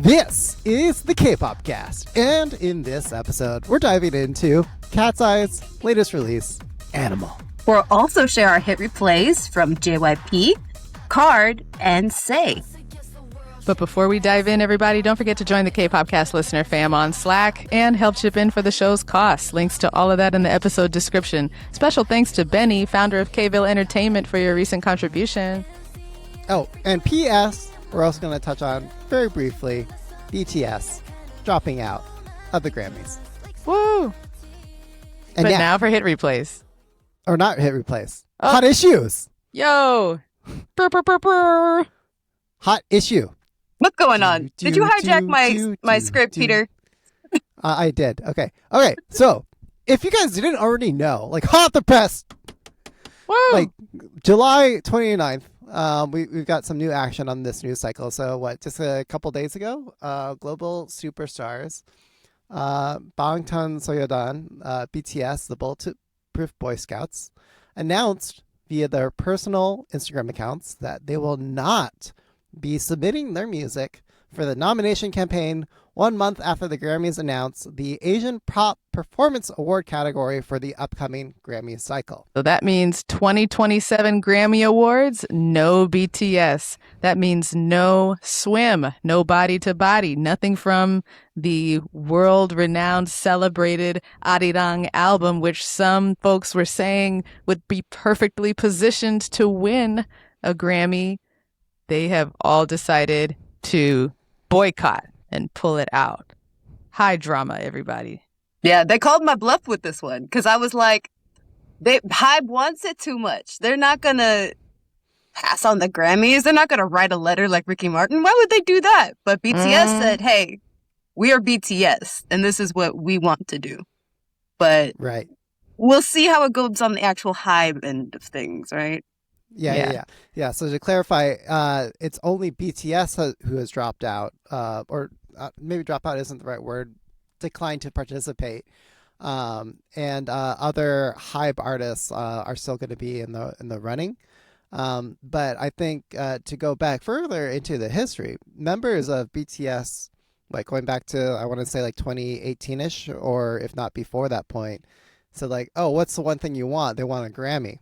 This is the K-Pop Cast, and in this episode, we're diving into KATSEYE's latest release, Animal. We'll also share our hit replays from JYP, Card, and Say. But before we dive in, everybody, don't forget to join the K-Pop Cast listener fam on Slack and help chip in for the show's costs. Links to all of that in the episode description. Special thanks to Benny, founder of Kville Entertainment, for your recent contribution. Oh, and P.S., we're also going to touch on, very briefly, BTS dropping out of the Grammys. Woo! And but now for hit replays. Or not hit replays. Oh. Hot issues. Yo! Brr, brr, brr, brr. Hot issue. What's going on? Did you hijack my script, Peter? I did. Okay. So, if you guys didn't already know, like, hot the press. Woo! Like, July 29th. We've got some new action on this news cycle. So just a couple days ago, global superstars, Bangtan Soyeodan, BTS, the Bulletproof Boy Scouts, announced via their personal Instagram accounts that they will not be submitting their music for the nomination campaign 1 month after the Grammys announced the Asian Pop Performance Award category for the upcoming Grammy cycle. So that means 2027 Grammy Awards, no BTS. That means no Swim, no Body to Body, nothing from the world-renowned, celebrated Arirang album, which some folks were saying would be perfectly positioned to win a Grammy. They have all decided to boycott and pull it out. High drama, everybody. Yeah, they called my bluff with this one because I was like, Hybe wants it too much. They're not going to pass on the Grammys. They're not going to write a letter like Ricky Martin. Why would they do that? But BTS said, hey, we are BTS and this is what we want to do. But right. We'll see how it goes on the actual Hybe end of things, right? Yeah. So to clarify, it's only BTS who has dropped out, or maybe drop out isn't the right word, declined to participate. And other Hybe artists are still going to be in the running. But I think to go back further into the history, members of BTS, like going back to, I want to say like 2018-ish, or if not before that point, so like, oh, what's the one thing you want? They want a Grammy.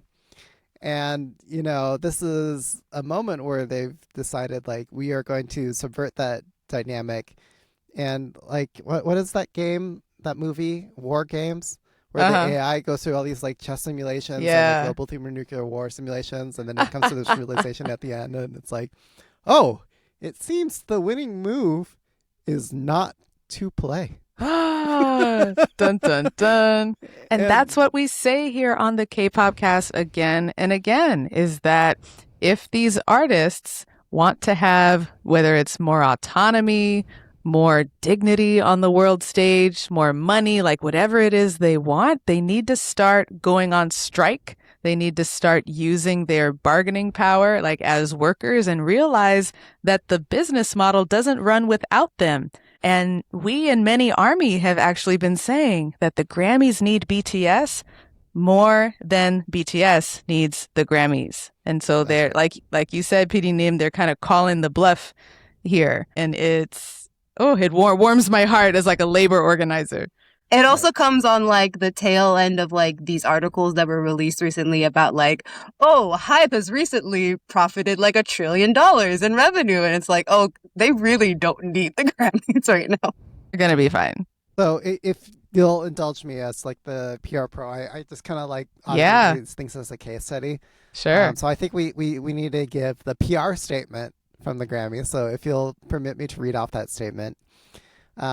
And, you know, this is a moment where they've decided, like, we are going to subvert that dynamic. And, like, what is that game, that movie, War Games? Where the AI goes through all these, like, chess simulations and like, global thermonuclear war simulations. And then it comes to this realization at the end. And it's like, oh, it seems the winning move is not to play. Dun, dun, dun. And that's what we say here on the K-Pop Cast again and again, is that if these artists want to have, whether it's more autonomy, more dignity on the world stage, more money, like whatever it is they want, they need to start going on strike. They need to start using their bargaining power, like as workers, and realize that the business model doesn't run without them. And we in Many Army have actually been saying that the Grammys need BTS more than BTS needs the Grammys. And so they're, like you said, PD Nim, they're kind of calling the bluff here. And it warms my heart as like a labor organizer. It also comes on like the tail end of like these articles that were released recently about like, oh, Hybe has recently profited like $1 trillion in revenue. And it's like, oh, they really don't need the Grammys right now. They're going to be fine. So if you'll indulge me as like the PR pro, I just kind of like these things as a case study. Sure. So I think we need to give the PR statement from the Grammys. So if you'll permit me to read off that statement.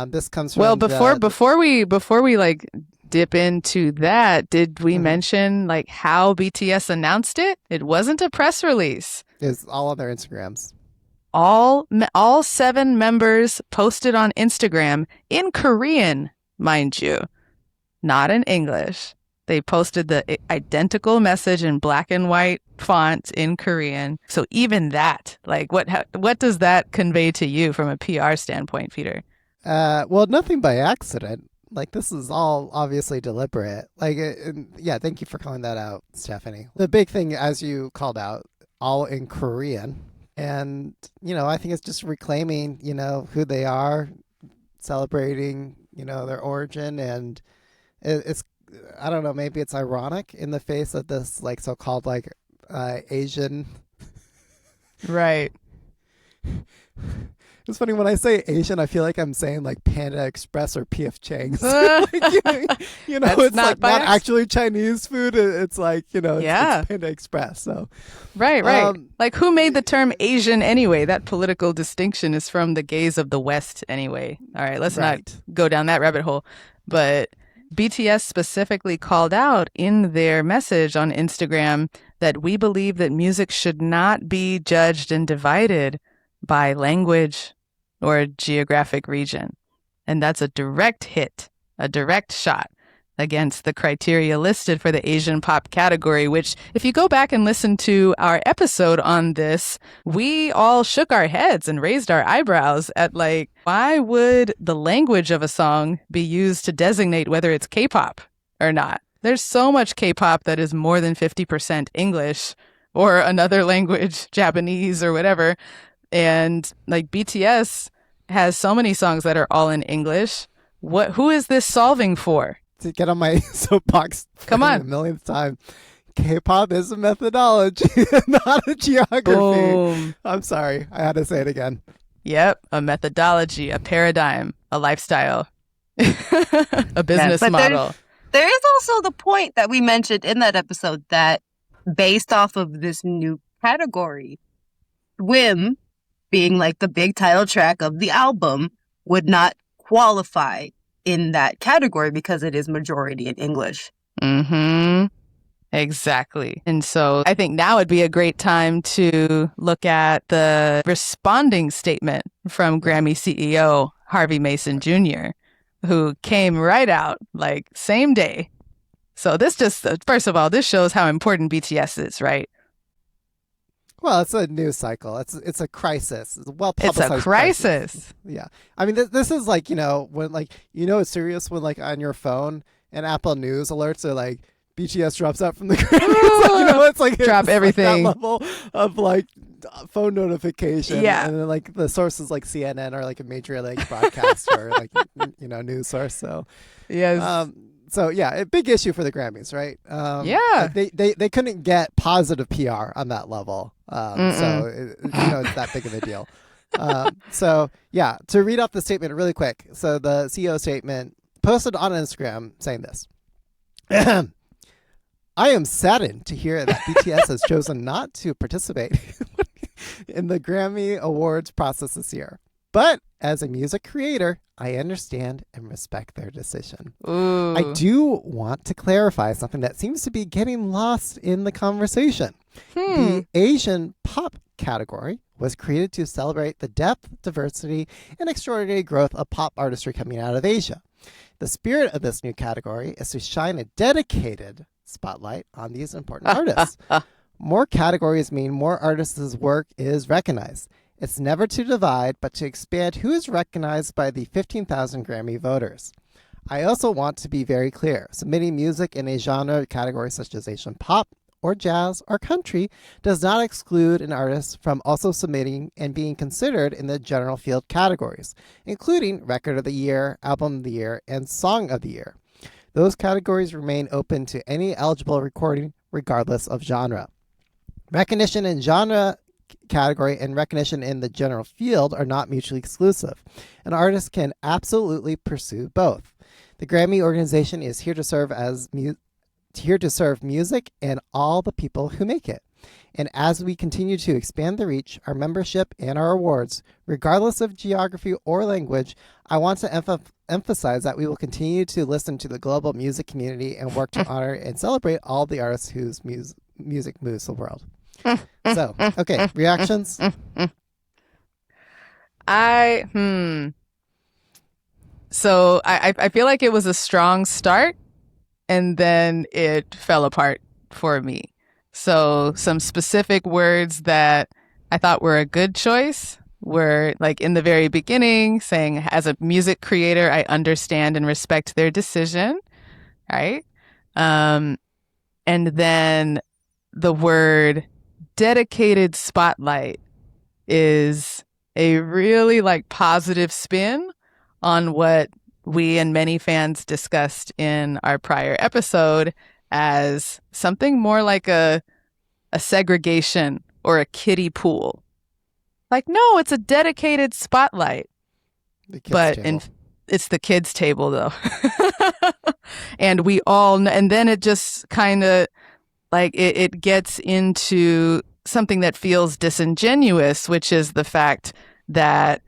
This comes from before we like dip into that, did we mention like how BTS announced it? It wasn't a press release. It's all on their Instagrams. All 7 members posted on Instagram in Korean, mind you, not in English. They posted the identical message in black and white font in Korean. So even that, like, what does that convey to you from a PR standpoint, Peter? Well, nothing by accident. Like, this is all obviously deliberate. Like, yeah, thank you for calling that out, Stephanie. The big thing, as you called out, all in Korean, And, I think it's just reclaiming, who they are, celebrating, their origin. And it's, I don't know, maybe it's ironic in the face of this like so-called like Asian. Right. It's funny when I say Asian, I feel like I'm saying like Panda Express or PF Chang's. It's not like by not actually Chinese food. It's like, Yeah. it's Panda Express. So Right. Like, who made the term Asian anyway? That political distinction is from the gaze of the West anyway. All right, let's not go down that rabbit hole. But BTS specifically called out in their message on Instagram that we believe that music should not be judged and divided by language or geographic region. And that's a direct hit, a direct shot against the criteria listed for the Asian pop category, which if you go back and listen to our episode on this, we all shook our heads and raised our eyebrows at like, why would the language of a song be used to designate whether it's K-pop or not? There's so much K-pop that is more than 50% English or another language, Japanese or whatever. And like BTS has so many songs that are all in English. Who is this solving for? To get on my soapbox Come on. the millionth time, K-pop is a methodology, not a geography. Boom. I'm sorry. I had to say it again. Yep. A methodology, a paradigm, a lifestyle, a business but model. There is also the point that we mentioned in that episode that based off of this new category, Swim, being like the big title track of the album, would not qualify in that category because it is majority in English. Mm-hmm. Exactly. And so I think now would be a great time to look at the responding statement from Grammy CEO Harvey Mason Jr., who came right out like same day. So this just, first of all, this shows how important BTS is, right? Well, it's a news cycle. It's a crisis. It's a well-publicized It's a crisis. Yeah. I mean, this is like, when like, it's serious when like on your phone and Apple News alerts are like, BTS drops out from the Grammys. It's like drop everything. Like that level of like phone notification. Yeah. And then like the sources like CNN or like a major like broadcast or like, news source. So, yes. So yeah, a big issue for the Grammys, right? Yeah. Like they couldn't get positive PR on that level, so it's that big of a deal. So yeah, to read off the statement really quick. So the CEO statement posted on Instagram saying this: "I am saddened to hear that BTS has chosen not to participate in the Grammy Awards process this year. But as a music creator, I understand and respect their decision. Ooh. I do want to clarify something that seems to be getting lost in the conversation. The Asian Pop category was created to celebrate the depth, diversity, and extraordinary growth of pop artistry coming out of Asia. The spirit of this new category is to shine a dedicated spotlight on these important artists. More categories mean more artists' work is recognized. It's never to divide, but to expand who is recognized by the 15,000 Grammy voters. I also want to be very clear. Submitting music in a genre category such as Asian pop or jazz or country does not exclude an artist from also submitting and being considered in the general field categories, including Record of the Year, Album of the Year, and Song of the Year. Those categories remain open to any eligible recording regardless of genre. Recognition in genre category and recognition in the general field are not mutually exclusive. An artist can absolutely pursue both. The Grammy organization is here to serve music and all the people who make it. And as we continue to expand the reach, our membership, and our awards, regardless of geography or language, I want to emphasize that we will continue to listen to the global music community and work to honor and celebrate all the artists whose music moves the world. So, okay, reactions? So I feel like it was a strong start and then it fell apart for me. So some specific words that I thought were a good choice were like in the very beginning saying, as a music creator, I understand and respect their decision, right? And then the word dedicated spotlight. is a really like positive spin on what we and many fans discussed in our prior episode as something more like a segregation or a kiddie pool. Like, no, it's a dedicated spotlight. But it's the kids' table, though. And we all, and then it just kind of like it gets into something that feels disingenuous, which is the fact that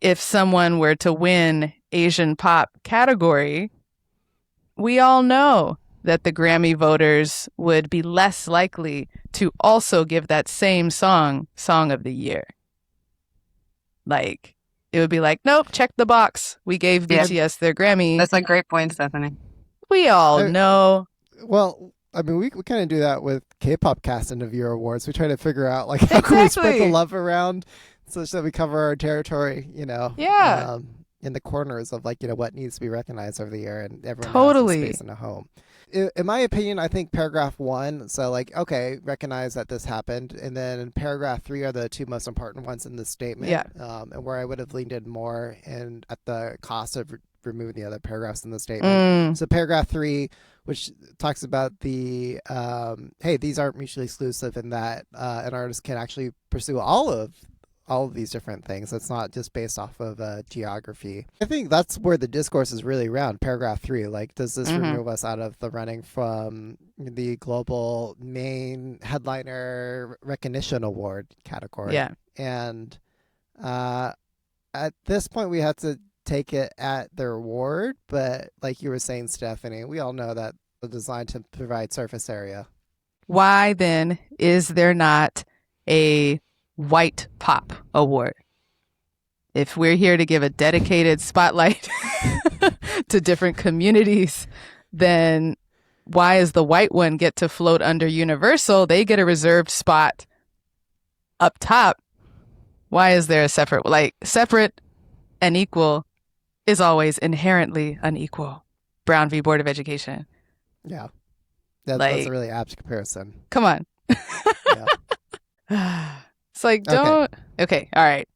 if someone were to win Asian Pop category, we all know that the Grammy voters would be less likely to also give that same song Song of the Year. Like, it would be like, nope, check the box. We gave BTS their Grammy. That's a great point, Stephanie. We all know. Well, I mean, we kind of do that with K-pop Cast End of Year Awards. We try to figure out, like, how can we spread the love around such that we cover our territory, you know? Yeah. In the corners of, like, you know, what needs to be recognized over the year, and everyone totally has a space in a home. In my opinion, I think paragraph 1, so like, okay, recognize that this happened. And then paragraph 3 are the two most important ones in the statement. Yeah. And where I would have leaned in more and at the cost of removing the other paragraphs in the statement. So paragraph 3, which talks about the, hey, these aren't mutually exclusive in that an artist can actually pursue all of these different things. It's not just based off of geography. I think that's where the discourse is really around. Paragraph 3, like, does this remove us out of the running from the global main headliner recognition award category? Yeah. And at this point, we have to take it at their word. But like you were saying, Stephanie, we all know that they're designed to provide surface area. Why then is there not a White Pop Award? If we're here to give a dedicated spotlight to different communities, then why is the white one get to float under Universal? They get a reserved spot up top. Why is there a separate, like, separate and equal is always inherently unequal? Brown v. Board of Education. Yeah. That's a really apt comparison. Come on. Yeah. It's like, don't. Okay. All right.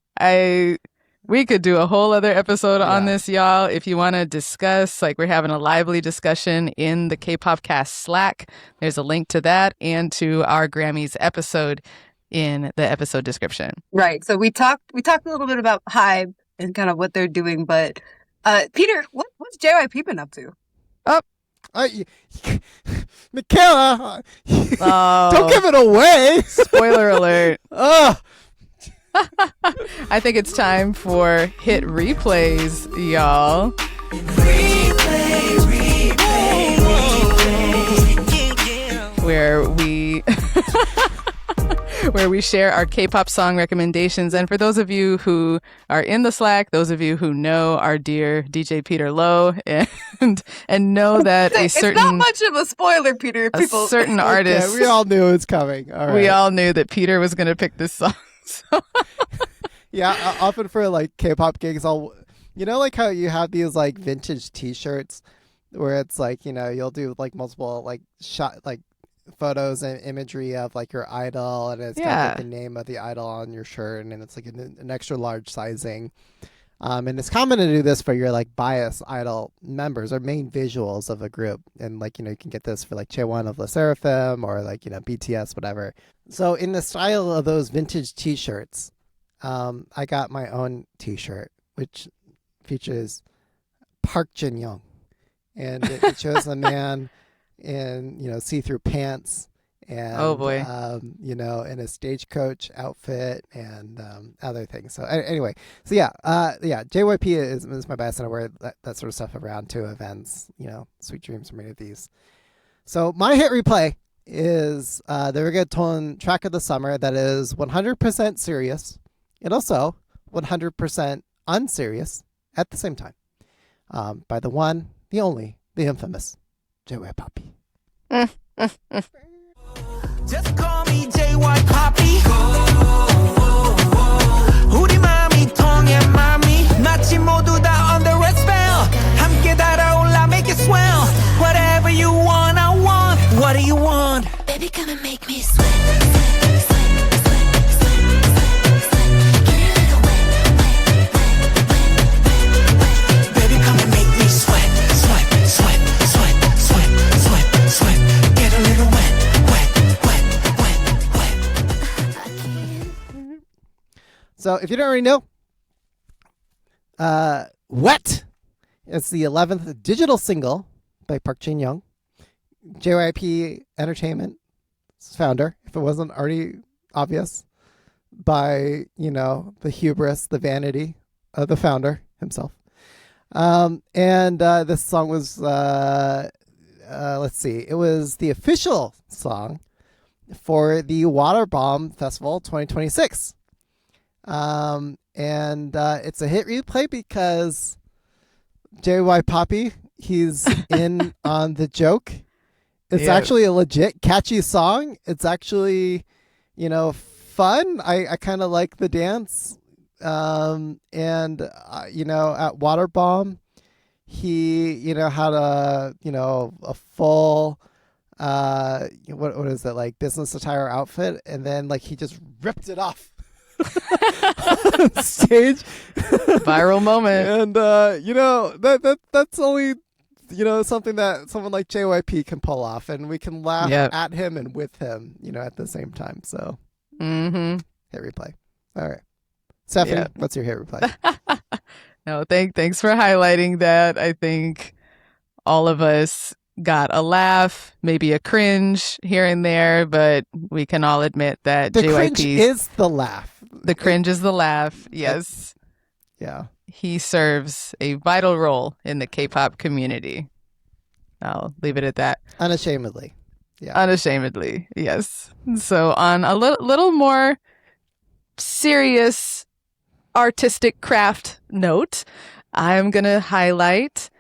We could do a whole other episode on this, y'all. If you want to discuss, like, we're having a lively discussion in the K-pop Cast Slack. There's a link to that and to our Grammys episode in the episode description. Right. So we talked a little bit about HYBE and kind of what they're doing, but Peter, what's JYP been up to? Michaela, don't give it away. Spoiler alert. Oh. I think it's time for hit replays, y'all. Where we share our K-pop song recommendations. And for those of you who are in the Slack, those of you who know our dear DJ Peter Lowe and know that it's not much of a spoiler, Peter. A certain artist. We all knew it was coming. All right. We all knew that Peter was going to pick this song. So. Yeah, often for like K-pop gigs, you know, like how you have these like vintage T-shirts where it's like, you know, you'll do like multiple like photos and imagery of like your idol, and it's got like the name of the idol on your shirt, and it's like an extra large sizing. And it's common to do this for your like bias idol members or main visuals of a group. And like, you know, you can get this for like Chaewon of LE SSERAFIM or like, you know, BTS, whatever. So in the style of those vintage T-shirts, I got my own T-shirt, which features Park Jin-young. And it shows a man in, you know, see-through pants and, oh boy, you know, in a stagecoach outfit and other things. So anyway, so JYP is my best, and I wear that sort of stuff around to events. You know, sweet dreams are made of these. So my hit replay is the reggaeton track of the summer that is 100% serious and also 100% unserious at the same time, by the one, the only, the infamous JY Poppy. Just call me JY Poppy. 우리 마음이 통해 마음이 마치 모두 다 under a spell. 함께 달아올라 make it swell. Whatever you want, I want. What do you want? Baby, come and make me sweat, sweat, sweat, sweat. So if you don't already know, Wet is the 11th digital single by Park Jin-young, JYP Entertainment's founder, if it wasn't already obvious, by, the hubris, the vanity of the founder himself. And this song was, let's see, it was the official song for the Water Bomb Festival 2026. And it's a hit replay because JY Poppy, he's in on the joke. It's actually a legit catchy song. It's actually, fun. I kind of like the dance. And at Water Bomb, he, had a full, what is it, like business attire outfit. And then he just ripped it off on stage. Viral moment. And, that's only, something that someone like JYP can pull off, and we can laugh at him and with him, at the same time. So hit replay. All right. Stephanie, what's your hit replay? No, thanks for highlighting that. I think all of us got a laugh, maybe a cringe here and there, but we can all admit that the JYP cringe is the laugh. The cringe is the laugh. Yes. Yeah. He serves a vital role in the K-pop community. I'll leave it at that. Unashamedly. Yeah. Unashamedly. Yes. So on a little more serious artistic craft note, I'm going to highlight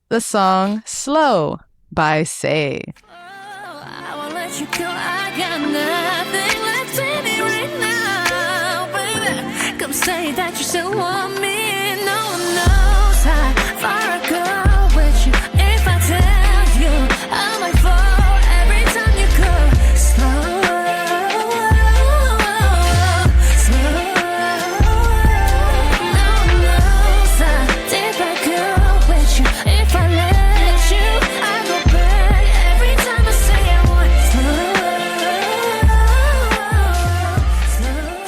the song Slow by KATSEYE. I won't let you go. I got nothing left in me right now, baby. Come say that you still want me. No one knows how far I go with you. If I tell you, I might fall every time you go slow, slow. No one knows how deep I go with you. If I let you, I go back every time I say I want slow, slow.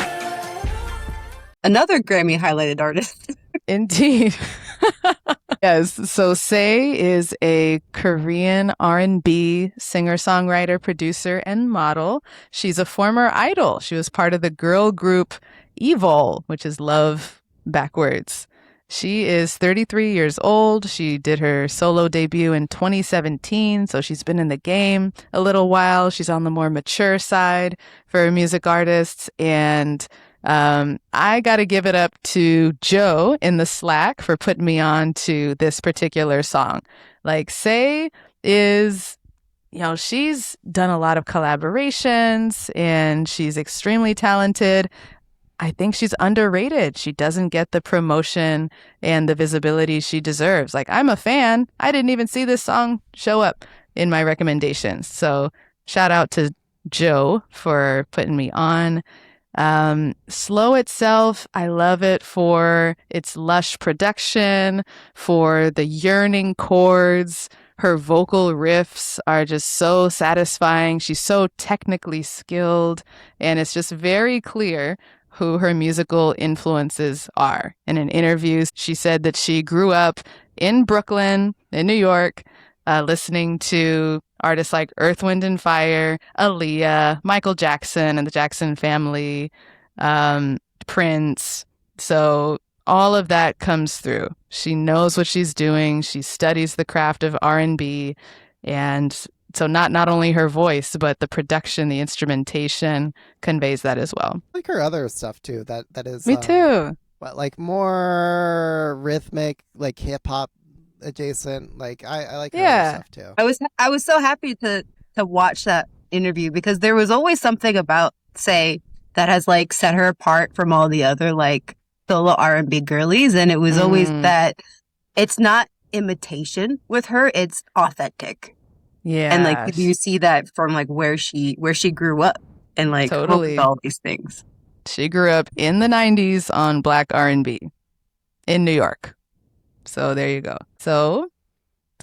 Another Grammy highlighted artist. Indeed. Yes. So KATSEYE is a Korean R&B singer-songwriter, producer, and model. She's a former idol. She was part of the girl group Evil, which is love backwards. She is 33 years old. She did her solo debut in 2017, so she's been in the game a little while. She's on the more mature side for music artists, and I got to give it up to Joe in the Slack for putting me on to this particular song. KATSEYE is, she's done a lot of collaborations and she's extremely talented. I think she's underrated. She doesn't get the promotion and the visibility she deserves. I'm a fan. I didn't even see this song show up in my recommendations. So shout out to Joe for putting me on. Slow itself, I love it for its lush production, for the yearning chords. Her vocal riffs are just so satisfying. She's so technically skilled, and it's just very clear who her musical influences are. And in interviews, she said that she grew up in Brooklyn, in New York, listening to artists like Earth, Wind and Fire, Aaliyah, Michael Jackson and the Jackson Family, Prince. So all of that comes through. She knows what she's doing. She studies the craft of R&B. And so not only her voice, but the production, the instrumentation conveys that as well. I like her other stuff too. That is Me too. But more rhythmic, hip hop adjacent. I like her other stuff too. I was so happy to watch that interview because there was always something about KATSEYE that has set her apart from all the other solo R&B girlies, and it was always that it's not imitation with her, it's authentic. Yeah. And you see that from where she grew up and Totally. all these things. She grew up in the 90s on Black R&B in New York. So there you go. So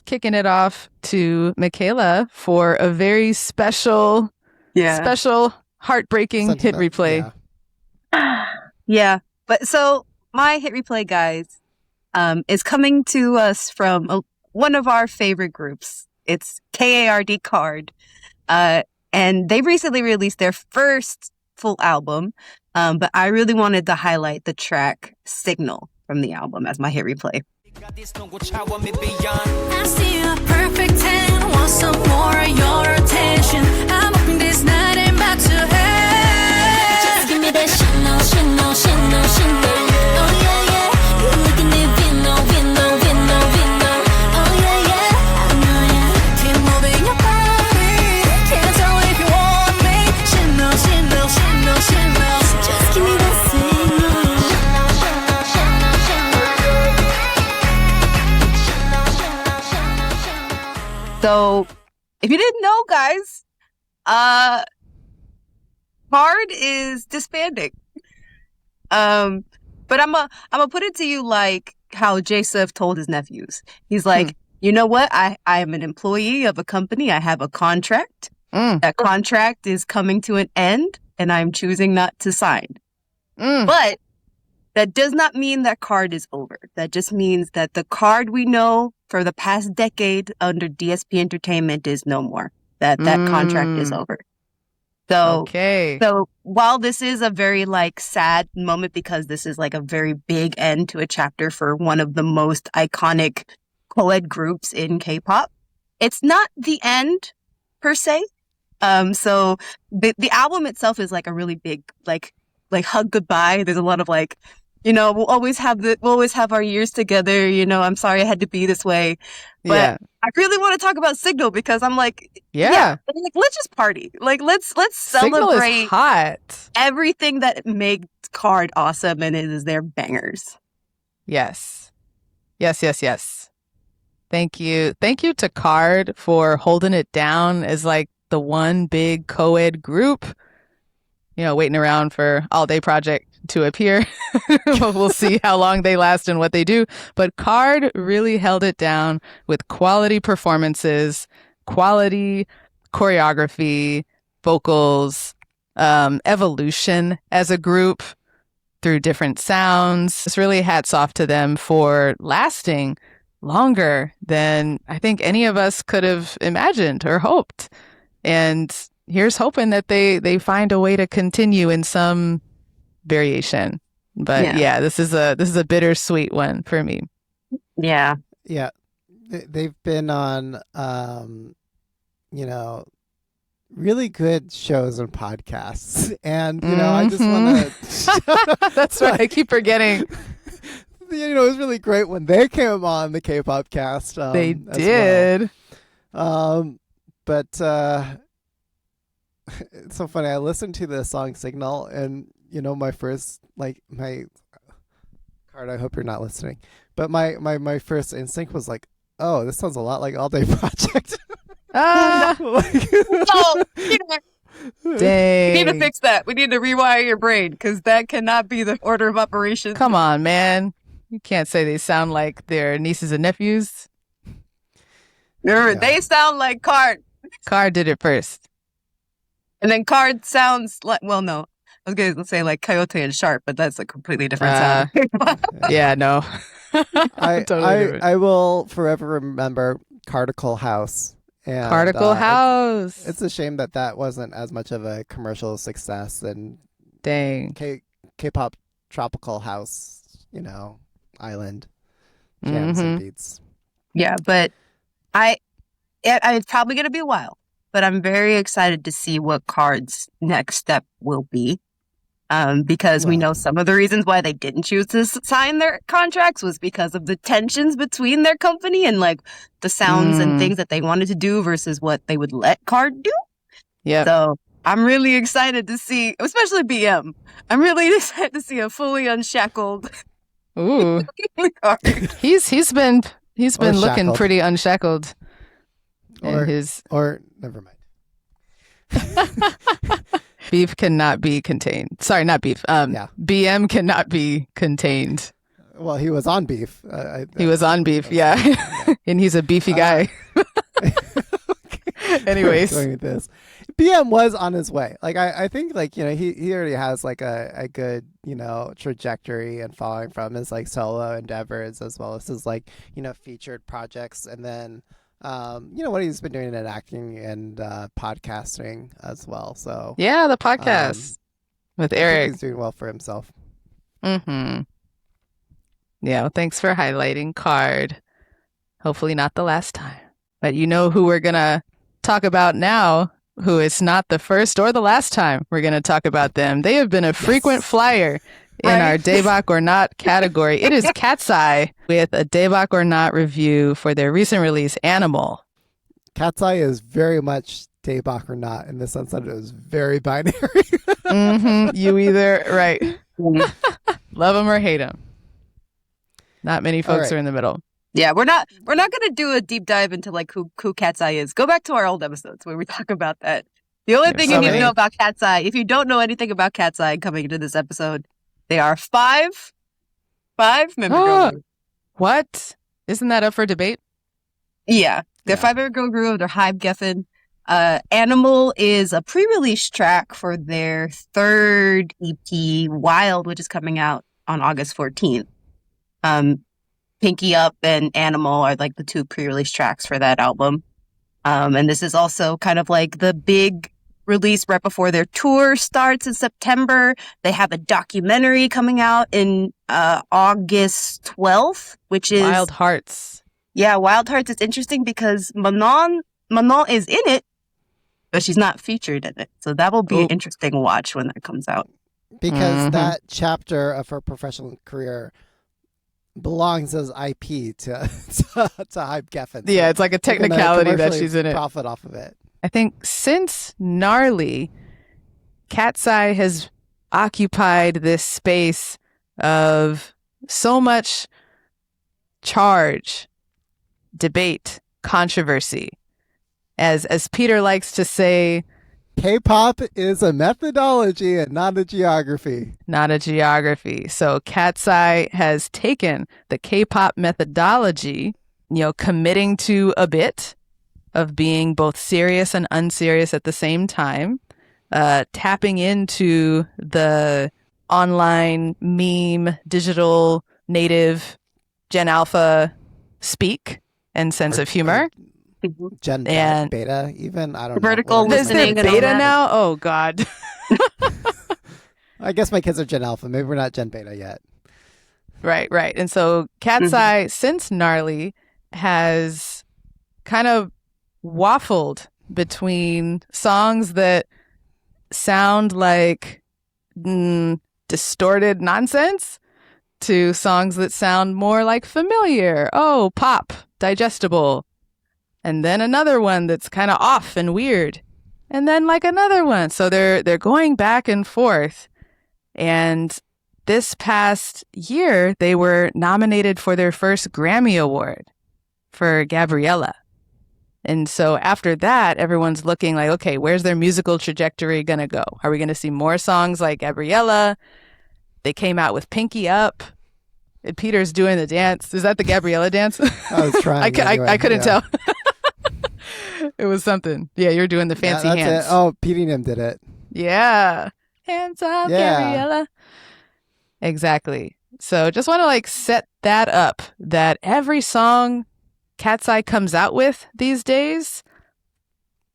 kicking it off to Michaela for a very special, heartbreaking hit replay. Yeah. Yeah. But so my hit replay, guys, is coming to us from one of our favorite groups. It's KARD. And they recently released their first full album. But I really wanted to highlight the track Signal from the album as my hit replay. I see a perfect 10. Want some more of your attention. I'm hoping this night ain't about to end. Just give me that signal. Oh yeah, yeah. You're looking at Vino. Oh yeah, yeah. I know ya. Keep moving your body. Can't tell if you want me. Signal. Just give me that signal. So if you didn't know, guys, KARD is disbanding. But I'm gonna put it to you like how J-Sif told his nephews. He's like, you know what? I am an employee of a company. I have a contract. That contract is coming to an end, and I'm choosing not to sign. But that does not mean that KARD is over. That just means that the KARD we know for the past decade under DSP Entertainment is no more. That contract is over. So while this is a very like sad moment because this is like a very big end to a chapter for one of the most iconic co-ed groups in K-pop, it's not the end per se. So the album itself is like a really big like hug goodbye. There's a lot of like, you know, we'll always have our years together. You know, I'm sorry I had to be this way, but I really want to talk about Signal because I'm like, like, let's just party. Like, let's Signal celebrate is hot. everything that makes KARD awesome, and it is their bangers. Yes. Thank you to KARD for holding it down as like the one big co-ed group. You know, waiting around for All Day Project to appear. We'll see how long they last and what they do. But KARD really held it down with quality performances, quality choreography, vocals, evolution as a group through different sounds. It's really hats off to them for lasting longer than I think any of us could have imagined or hoped. And here's hoping that they find a way to continue in some variation. But yeah, this is a bittersweet one for me. Yeah. Yeah. They've been on, you know, really good shows and podcasts. And, you know, I just want to... That's right. I keep forgetting. You know, it was really great when they came on the K-pop cast. They did. Well. But it's so funny. I listened to the song Signal, and, you know, my first, like, my... KARD, I hope you're not listening. But my first instinct was like, oh, this sounds a lot like All Day Project. Ah! Oh, Dang. we need to fix that. We need to rewire your brain because that cannot be the order of operations. Come on, man. You can't say they sound like their nieces and nephews. Remember, they sound like KARD. KARD did it first. And then KARD sounds like, well, no. I was going to say like Coyote and Sharp, but that's a completely different sound. Yeah, no. I will forever remember Cardicle House. And, Particle House. It's a shame that wasn't as much of a commercial success than Dang. K-pop Tropical House, you know, Island jams and beats. Yeah, but it's probably going to be a while, but I'm very excited to see what KARD's next step will be. Because we know some of the reasons why they didn't choose to sign their contracts was because of the tensions between their company and like the sounds and things that they wanted to do versus what they would let KARD do. Yeah. So I'm really excited to see, especially BM. I'm really excited to see a fully unshackled. Ooh. KARD. He's been looking shackled. Pretty unshackled. Or never mind. Beef cannot be contained. Sorry, not beef. BM cannot be contained. Well, he was on beef. He was on beef, yeah. And he's a beefy guy. Anyways. Going with this. BM was on his way. Like I think like, you know, he already has like a good, you know, trajectory and following from his like solo endeavors as well as his like, you know, featured projects, and then you know, what he's been doing in acting and podcasting as well. So Yeah, the podcast with I think Eric. he's doing well for himself. Mm-hmm. Yeah, well, thanks for highlighting Card. Hopefully not the last time. But you know who we're going to talk about now, who is not the first or the last time we're going to talk about them. They have been a frequent flyer in our Daebak or Not category. It is KATSEYE with a Daebak or Not review for their recent release, Animal. KATSEYE is very much Daebak or Not in the sense that it is very binary. You either, right. Love them or hate them. Not many folks are in the middle. Yeah, we're not gonna do a deep dive into like who KATSEYE is. Go back to our old episodes where we talk about that. The only thing you need to know about KATSEYE, if you don't know anything about KATSEYE coming into this episode, they are five member girl group. What? Isn't that up for debate? Yeah, they're 5-member girl group. They're Hype Geffen. Animal is a pre-release track for their third EP, Wild, which is coming out on August 14th. Pinky Up and Animal are like the two pre-release tracks for that album. And this is also kind of like the big release right before their tour starts in September. They have a documentary coming out in August 12th, which is Wild Hearts. Yeah, Wild Hearts is interesting because Manon is in it, but she's not featured in it. So that will be an interesting watch when that comes out. Because that chapter of her professional career belongs as IP to Hype Geffen. Yeah, it's like a technicality that she's in it. Profit off of it. I think since Gnarly, KATSEYE has occupied this space of so much charge, debate, controversy. As Peter likes to say, K-pop is a methodology and not a geography. Not a geography. So KATSEYE has taken the K-pop methodology, you know, committing to a bit of being both serious and unserious at the same time, tapping into the online meme, digital native Gen Alpha speak and sense of humor. Gen and Beta, even? I don't vertical know. Is there beta now? Oh, God. I guess my kids are Gen Alpha. Maybe we're not Gen Beta yet. Right. And so KATSEYE, since Gnarly, has kind of waffled between songs that sound like distorted nonsense to songs that sound more like familiar. Oh, pop, digestible. And then another one that's kind of off and weird. And then like another one. So they're going back and forth. And this past year, they were nominated for their first Grammy Award for Gabriella. And so after that, everyone's looking like, okay, where's their musical trajectory going to go? Are we going to see more songs like Gabriella? They came out with Pinky Up. And Peter's doing the dance. Is that the Gabriella dance? I was trying. I couldn't tell. It was something. Yeah, you're doing the fancy hands. It. Oh, Petey Nim did it. Yeah. Hands up, Gabriella. Exactly. So just want to like set that up, that every song KATSEYE comes out with these days,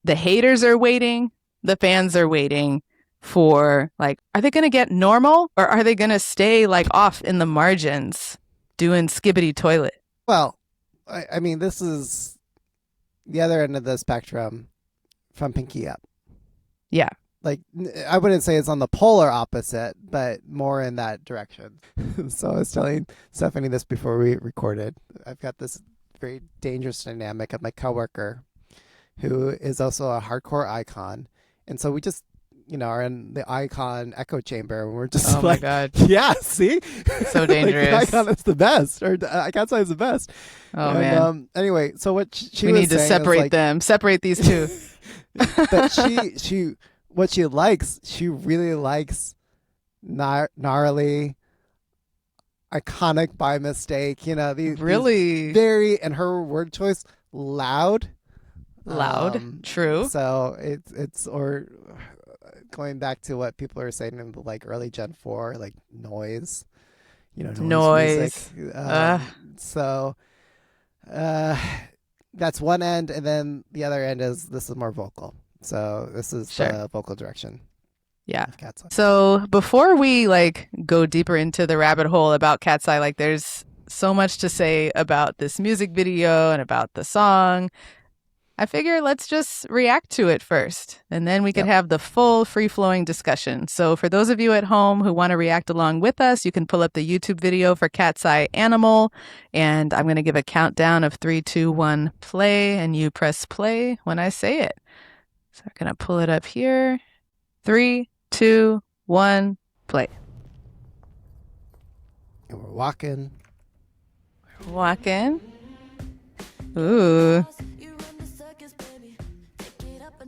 the haters are waiting, the fans are waiting for like, are they going to get normal or are they going to stay like off in the margins doing skibbity toilet? Well, I mean, this is the other end of the spectrum from Pinky Up. Yeah. Like, I wouldn't say it's on the polar opposite, but more in that direction. So I was telling Stephanie this before we recorded. I've got this very dangerous dynamic of my coworker who is also a hardcore icon. And so we just, you know, are in the icon echo chamber and we're just oh like, my God. yeah, see? So dangerous. Like, icon is the best, or KATSEYE is the best. Oh, man. Anyway, so what she we was need to saying separate like, them, separate these two. But she what she likes, she really likes gnarly, iconic by mistake, you know, these really very, and her word choice, loud Loud. True. So it's or going back to what people are saying in like early Gen 4, like noise, Noise. music. So that's one end, and then the other end is this is more vocal. So this is the vocal direction. Yeah. Of KATSEYE. So before we like go deeper into the rabbit hole about KATSEYE, like there's so much to say about this music video and about the song. I figure let's just react to it first, and then we could have the full free-flowing discussion. So for those of you at home who want to react along with us, you can pull up the YouTube video for KATSEYE Animal, and I'm going to give a countdown of 3, 2, 1, play, and you press play when I say it. So I'm going to pull it up here. 3, 2, 1, play. And we're walking. Walking. Ooh.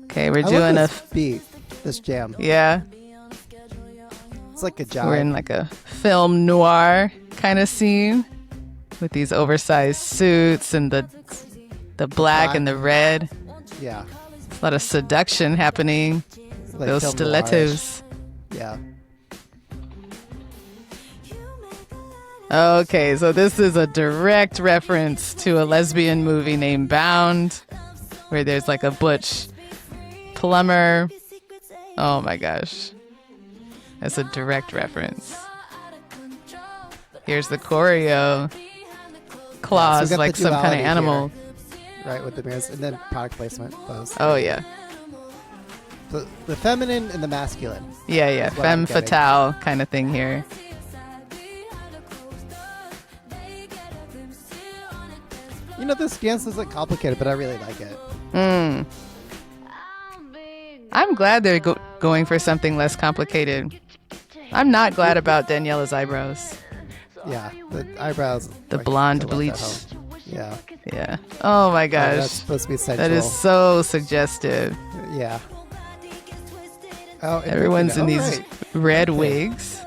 Okay, we're doing this beat, this jam. Yeah. It's like a jive. We're in like a film noir kind of scene with these oversized suits and the black and the red. Yeah. A lot of seduction happening. Like those film stilettos. noirish. Yeah. Okay, so this is a direct reference to a lesbian movie named Bound, where there's like a butch plumber. Oh my gosh. That's a direct reference. Here's the choreo. Claws, so like some kind of animal. Here, right, with the mirrors. And then product placement. Those. Oh, yeah. The feminine and the masculine. Yeah. Femme fatale kind of thing here. This dance isn't complicated, but I really like it. I'm glad they're going for something less complicated. I'm not glad about Daniela's eyebrows. Yeah, the eyebrows. The blonde bleach. Yeah. Yeah. Oh my gosh. That's supposed to be sensual. That is so suggestive. Yeah. Oh, everyone's in these red wigs.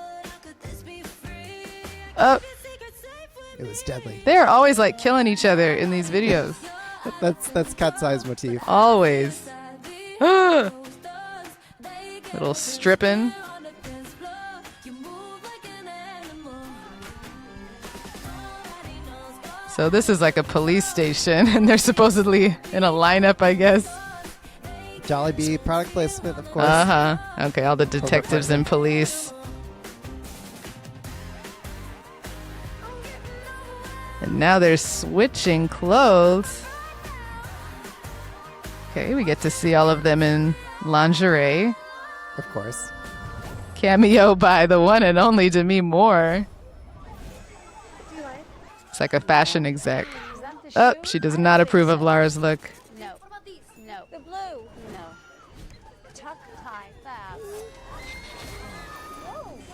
Oh. It was deadly. They're always like killing each other in these videos. that's KATSEYE's motif. Always. Little stripping. So this is like a police station, and they're supposedly in a lineup, I guess. Jollibee product placement, of course. Okay, all the detectives and police. And now they're switching clothes. Okay, we get to see all of them in lingerie. Of course. Cameo by the one and only Demi Moore. It's like a fashion exec. Oh, she does not approve of Lara's look. No. What about these? No. The blue? No. Tuck tie fab.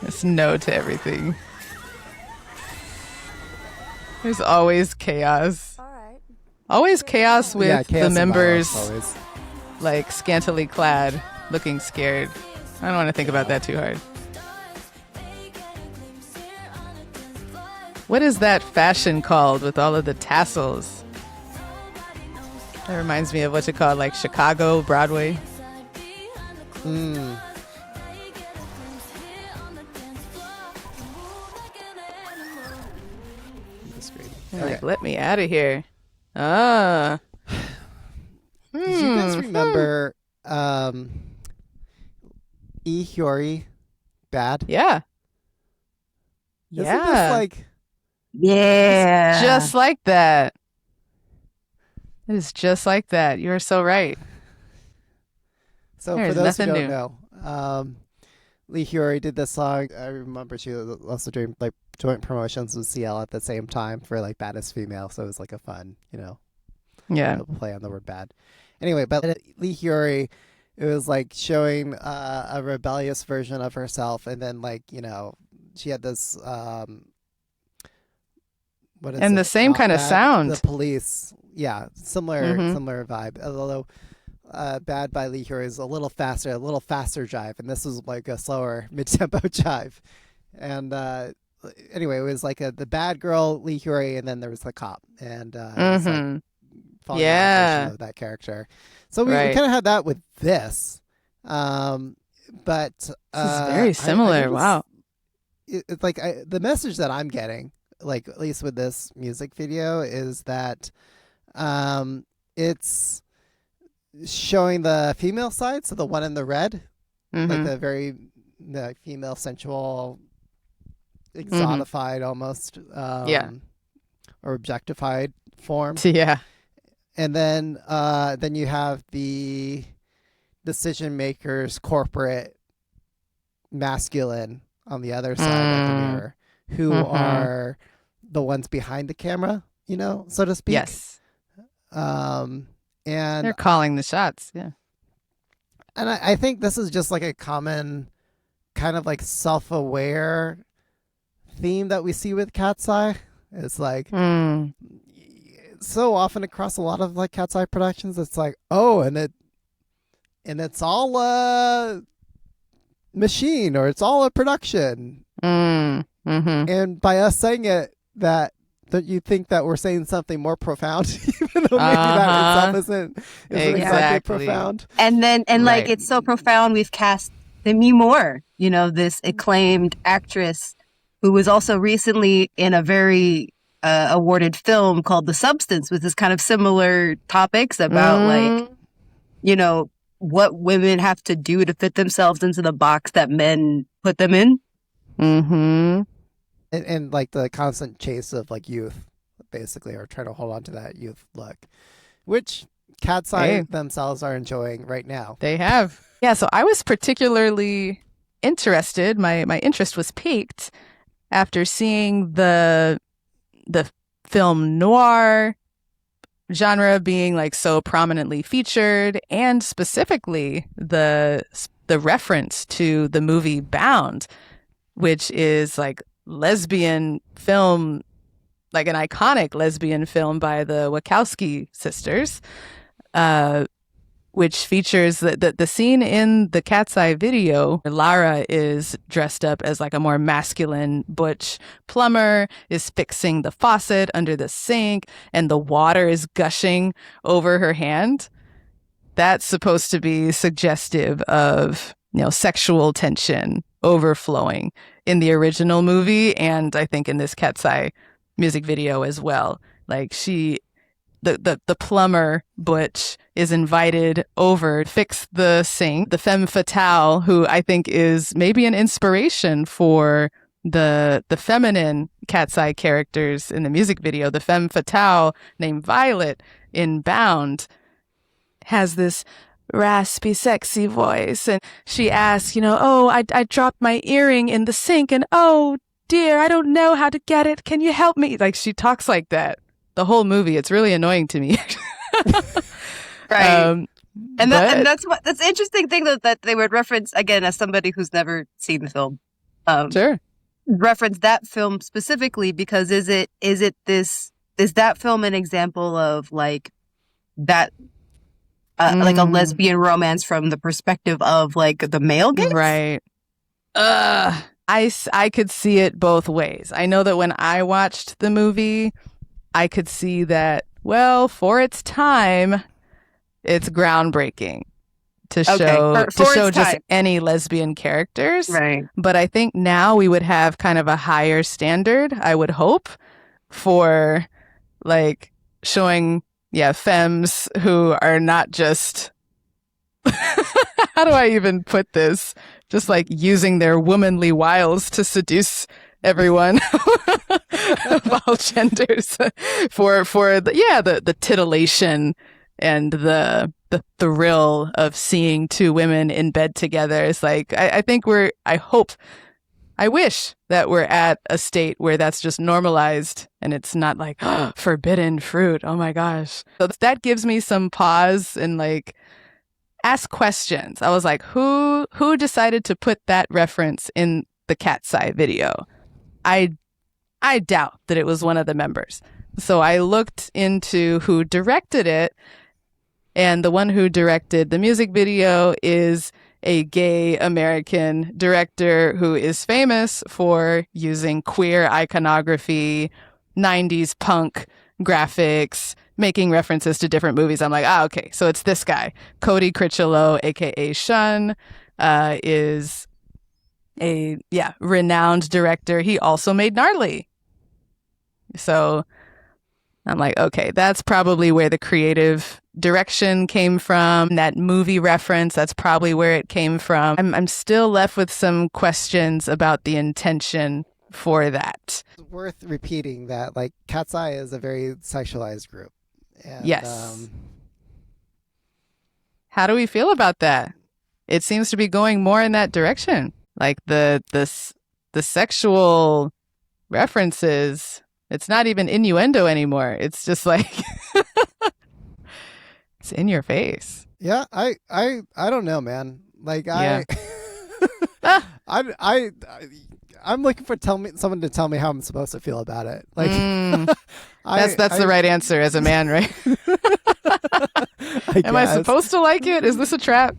It's no to everything. There's always chaos. All right. Always chaos with chaos the members always. like scantily clad, looking scared. I don't want to think about that too hard. What is that fashion called with all of the tassels? That reminds me of what's it called, like Chicago, Broadway. Like, let me out of here. Did you guys remember E. Hyori, Bad? Yeah. Isn't Yeah. this like... Yeah. Just like that. It is just like that. You are so right. So There's for those who nothing don't know, Lee Hyori did this song. I remember she was also doing like joint promotions with CL at the same time for like Baddest Female. So it was like a fun, Yeah. play on the word bad. Anyway, but Lee Hyori, it was like showing a rebellious version of herself, and then like she had this what is And it? the same kind of Bad, sound. The Police, yeah, similar vibe. Although Bad by Lee Hyori is a little faster jive, and this was like a slower mid-tempo jive. And anyway, it was like the bad girl Lee Hyori, and then there was the cop, and it was like following the Yeah. evolution of that character. So we Right. kind of had that with this. But This is very similar. Wow. It's like the message that I'm getting, like at least with this music video, is that it's showing the female side, so the one in the red, like the female sensual, exotified almost, or objectified form. Yeah. And then you have the decision makers, corporate, masculine on the other side of the mirror, who are the ones behind the camera, so to speak. Yes. And They're calling the shots. Yeah. And I think this is just like a common kind of like self-aware theme that we see with KATSEYE. It's like so often across a lot of like KATSEYE productions, it's like, oh, and it's all a machine, or it's all a production. And by us saying it, that you think that we're saying something more profound, even though maybe that itself isn't exactly profound. And then, like, it's so profound, we've cast Demi Moore, this acclaimed actress who was also recently in a very awarded film called The Substance, with this kind of similar topics about like, what women have to do to fit themselves into the box that men put them in. And like the constant chase of like youth, basically, or trying to hold on to that youth look, which KATSEYE themselves are enjoying right now. They have. Yeah, so I was particularly interested. My interest was piqued after seeing the film noir genre being like so prominently featured, and specifically the reference to the movie Bound, which is like lesbian film, like an iconic lesbian film by the Wachowski sisters, which features the scene in the KATSEYE video. Lara is dressed up as like a more masculine butch plumber, is fixing the faucet under the sink, and the water is gushing over her hand. That's supposed to be suggestive of, sexual tension overflowing in the original movie, and I think in this KATSEYE music video as well. Like the plumber Butch is invited over to fix the sink. The femme fatale, who I think is maybe an inspiration for the feminine KATSEYE characters in the music video, the femme fatale named Violet in Bound, has this raspy, sexy voice, and she asks, I dropped my earring in the sink, and oh dear, I don't know how to get it. Can you help me? Like, she talks like that the whole movie. It's really annoying to me. Right. And that's the interesting thing that they would reference, again, as somebody who's never seen the film. Sure. Reference that film specifically because is that film an example of like that like a lesbian romance from the perspective of like the male gaze? Right. I could see it both ways. I know that when I watched the movie, I could see that, well, for its time, it's groundbreaking to show just any lesbian characters. Right. But I think now we would have kind of a higher standard, I would hope, for like showing femmes who are not just how do I even put this? Just like using their womanly wiles to seduce everyone of all genders for the titillation and the thrill of seeing two women in bed together. It's like I wish that we're at a state where that's just normalized and it's not like forbidden fruit. Oh my gosh. So that gives me some pause and like ask questions. I was like, who decided to put that reference in the KATSEYE video? I doubt that it was one of the members. So I looked into who directed it, and the one who directed the music video is a gay American director who is famous for using queer iconography, 90s punk graphics, making references to different movies. I'm like, okay, so it's this guy. Cody Critchlow, aka Shun, is a renowned director. He also made Gnarly. So I'm like, okay, that's probably where the creative direction came from. That movie reference, that's probably where it came from. I'm still left with some questions about the intention for that. It's worth repeating that, like, KATSEYE is a very sexualized group. And, Yes. How do we feel about that? It seems to be going more in that direction. Like the sexual references, it's not even innuendo anymore. It's just like it's in your face. Yeah, I don't know, man. Like Yeah. I'm looking for someone to tell me how I'm supposed to feel about it. Like That's the right answer as a man, right? Am I supposed to like it? Is this a trap?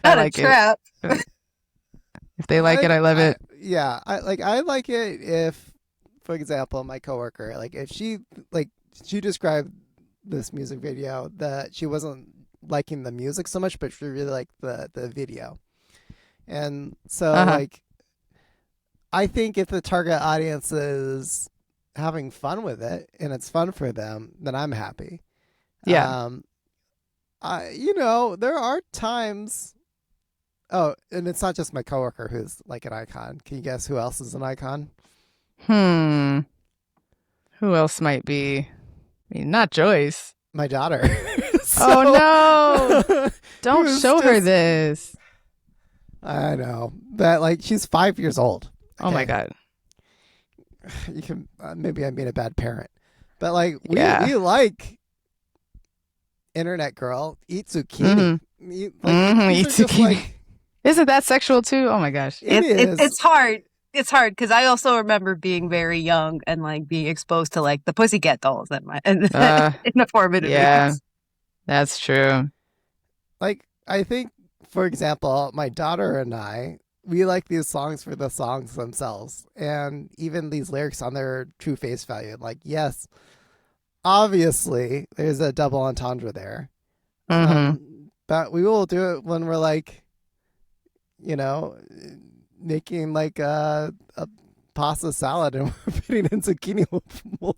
Not I a like trap. it. If they like it, I love it. Yeah, I like it if, for example, my coworker, like if she described this music video that she wasn't liking the music so much, but she really liked the video. And so like I think if the target audience is having fun with it and it's fun for them, then I'm happy. Yeah. There are times. Oh, and it's not just my coworker who's like an icon. Can you guess who else is an icon? Who else might be? I mean, not Joyce. My daughter. Oh no! Don't show her this. I know that, like, she's 5 years old. Oh my God. You can maybe I'm being a bad parent, but like we like Internet Girl, Eat Zucchini. These are just, zucchini. like, Isn't that sexual too? Oh my gosh. it is. It's hard. It's hard because I also remember being very young and like being exposed to like the Pussycat Dolls in the formative years. That's true. Like, I think, for example, my daughter and I, we like these songs for the songs themselves, and even these lyrics on their true face value. Like, yes, obviously there's a double entendre there, but we will do it when we're like, making like a pasta salad and we're putting in zucchini. We'll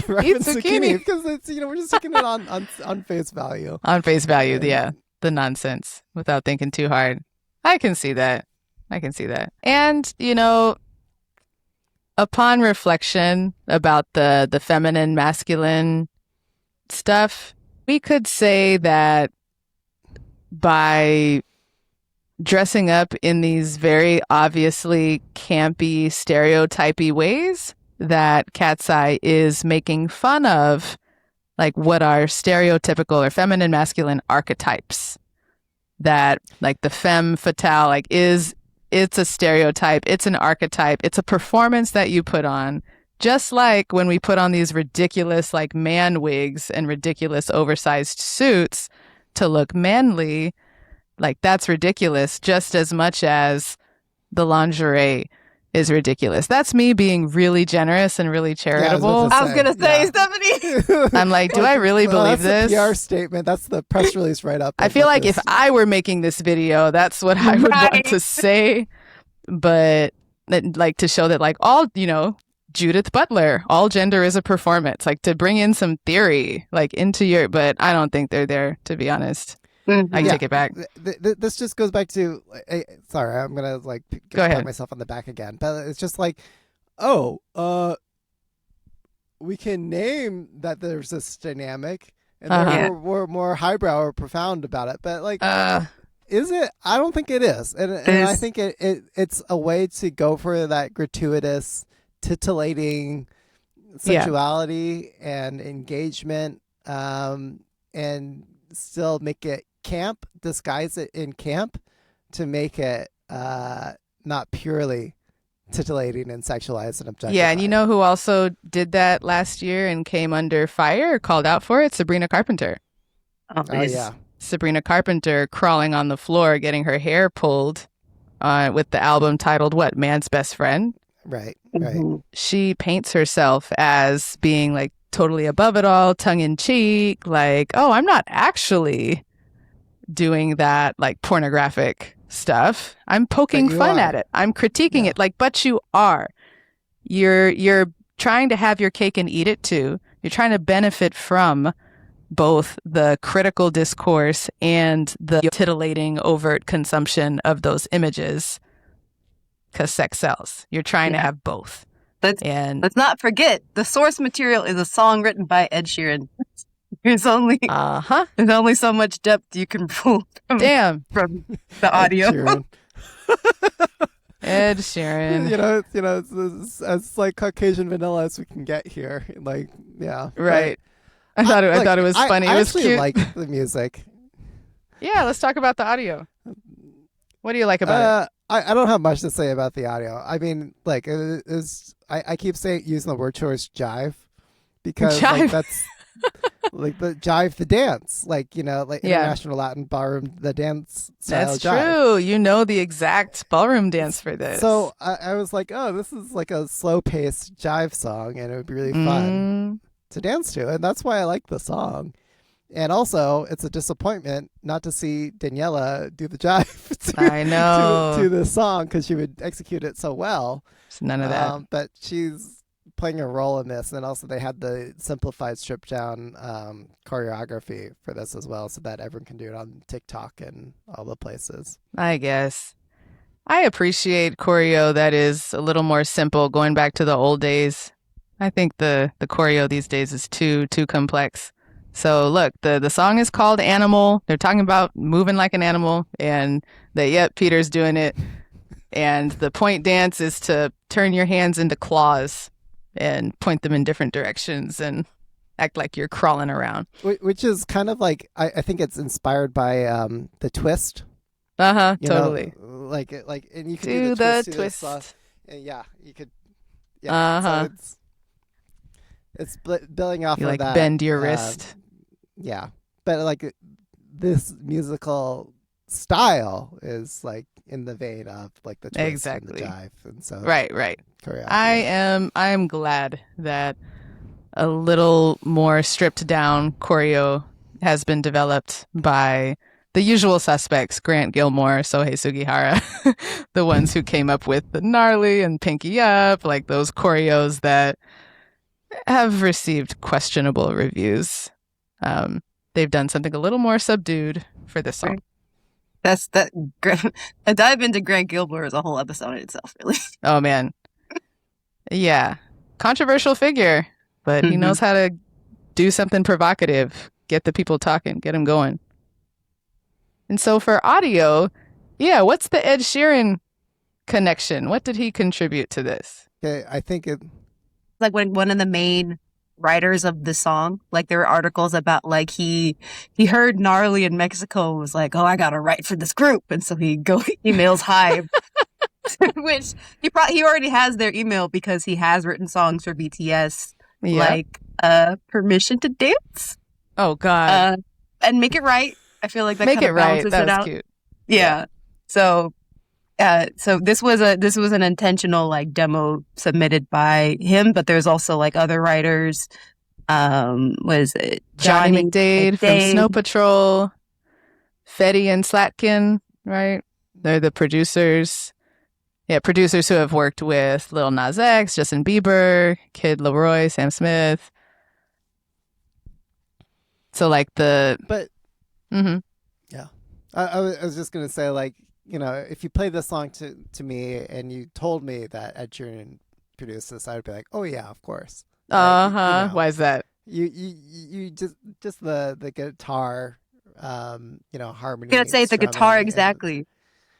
reference zucchini because it's we're just taking it on face value. On face value, yeah. The nonsense without thinking too hard. I can see that. And, upon reflection about the feminine, masculine stuff, we could say that by dressing up in these very obviously campy, stereotypy ways, that KATSEYE is making fun of, like, what are stereotypical or feminine, masculine archetypes. That, like, the femme fatale, like, it's a stereotype, it's an archetype, it's a performance that you put on. Just like when we put on these ridiculous, like, man wigs and ridiculous oversized suits to look manly, like, that's ridiculous just as much as the lingerie is ridiculous. That's me being really generous and really charitable. I was going to say, Stephanie. I'm like, do I really believe this? That's the PR statement. That's the press release right up. I feel like if I were making this video, that's what I would want to say. But, like, to show that, like, all, Judith Butler, all gender is a performance. Like, to bring in some theory, like, into your, but I don't think they're there, to be honest. I take it back. This just goes back to, sorry, I'm going to, like, pat myself on the back again. But it's just like, we can name that there's this dynamic, and we're more highbrow or profound about it. But, like, is it? I don't think it is. And I think it's a way to go for that gratuitous, titillating sexuality and engagement, and still make it camp, disguise it in camp to make it not purely titillating and sexualized and objectifying. Yeah, and you know who also did that last year and came under fire, called out for it? Sabrina Carpenter. Oh yeah. Sabrina Carpenter crawling on the floor, getting her hair pulled with the album titled, what, Man's Best Friend? Right. She paints herself as being, like, totally above it all, tongue in cheek, like, oh, I'm not actually doing that like pornographic stuff. I'm poking fun at it. I'm critiquing it. Like, but you are. You're trying to have your cake and eat it too. You're trying to benefit from both the critical discourse and the titillating overt consumption of those images, because sex sells. You're trying to have both. Let's not forget, the source material is a song written by Ed Sheeran. There's only so much depth you can pull from the audio. Ed Sheeran. It's as like Caucasian vanilla as we can get here. Like, yeah. Right. I thought it was funny. I it was actually cute. like the music. Yeah, let's talk about the audio. What do you like about it? I don't have much to say about the audio. I mean, like, I keep using the word choice jive because like, that's like the jive, the dance, like, like international Latin ballroom, the dance style. That's jive. true. You know the exact ballroom dance for this. So I was like, oh, this is like a slow paced jive song, and it would be really fun to dance to, and that's why I like the song. And also, it's a disappointment not to see Daniela do the jive I know. to the song, because she would execute it so well. It's none of that. But she's playing a role in this. And also they had the simplified, stripped down choreography for this as well, so that everyone can do it on TikTok and all the places. I guess. I appreciate choreo that is a little more simple, going back to the old days. I think the choreo these days is too complex. So look, the song is called Animal. They're talking about moving like an animal, and Peter's doing it. And the point dance is to turn your hands into claws and point them in different directions and act like you're crawling around. Which is kind of like, I think it's inspired by the twist. Totally. Like, and you could do the twist. And you could. Yeah. So it's building off you of that. Bend your wrist. Yeah, but like this musical style is like in the vein of like the twist and the jive, and so right. I am glad that a little more stripped down choreo has been developed by the usual suspects: Grant Gilmore, Sohei Sugihara, the ones who came up with the gnarly and pinky up, like those choreos that have received questionable reviews. They've done something a little more subdued for this song. A dive into Grant Gilmore is a whole episode in itself, really. Oh man, yeah, controversial figure, but he knows how to do something provocative, get the people talking, get them going. And so for audio, what's the Ed Sheeran connection? What did he contribute to this? Okay, I think it. Like when one of the main writers of the song, like there were articles about like he heard gnarly in Mexico and was like, oh, I gotta write for this group, and so he emails Hive, which he already has their email because he has written songs for BTS, like Permission to Dance. Oh God, and Make It Right. I feel like that Make kind It of Right. balances That it was out. cute. Yeah. So this was an intentional like demo submitted by him, but there's also like other writers. Was it Johnny McDade from Snow Patrol, Fetty and Slatkin, right? They're the producers. Yeah, producers who have worked with Lil Nas X, Justin Bieber, Kid Laroi, Sam Smith. So like yeah. I was just gonna say, like, if you played this song to me and you told me that Ed Sheeran produced this, I would be like, oh yeah, of course. Why is that? You just the guitar, harmony. I'm gonna say the guitar exactly.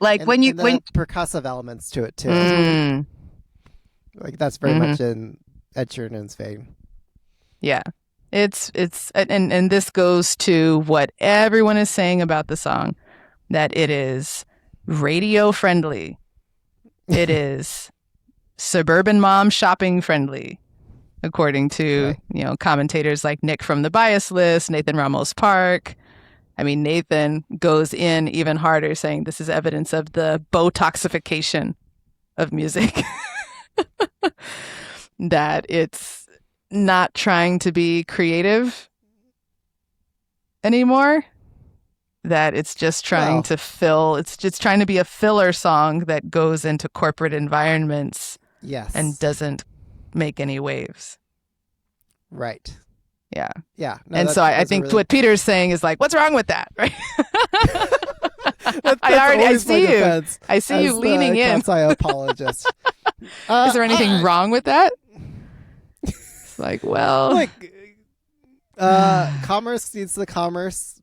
Like when percussive elements to it too. Like that's very much in Ed Sheeran's vein. Yeah. It's and this goes to what everyone is saying about the song, that it is radio friendly. It is suburban mom shopping friendly, according to commentators like Nick from the Bias List, Nathan Ramos Park. I mean, Nathan goes in even harder, saying this is evidence of the Botoxification of music. That it's not trying to be creative anymore. That it's just trying to fill, it's just trying to be a filler song that goes into corporate environments Yes. and doesn't make any waves. Right. Yeah. Yeah. No, And so I think really... what Peter's saying is like, what's wrong with that? Right. That's I always my see you. defense I see you as leaning the in. KATSEYE apologist. Is there anything wrong with that? It's like, well, like, commerce needs the commerce.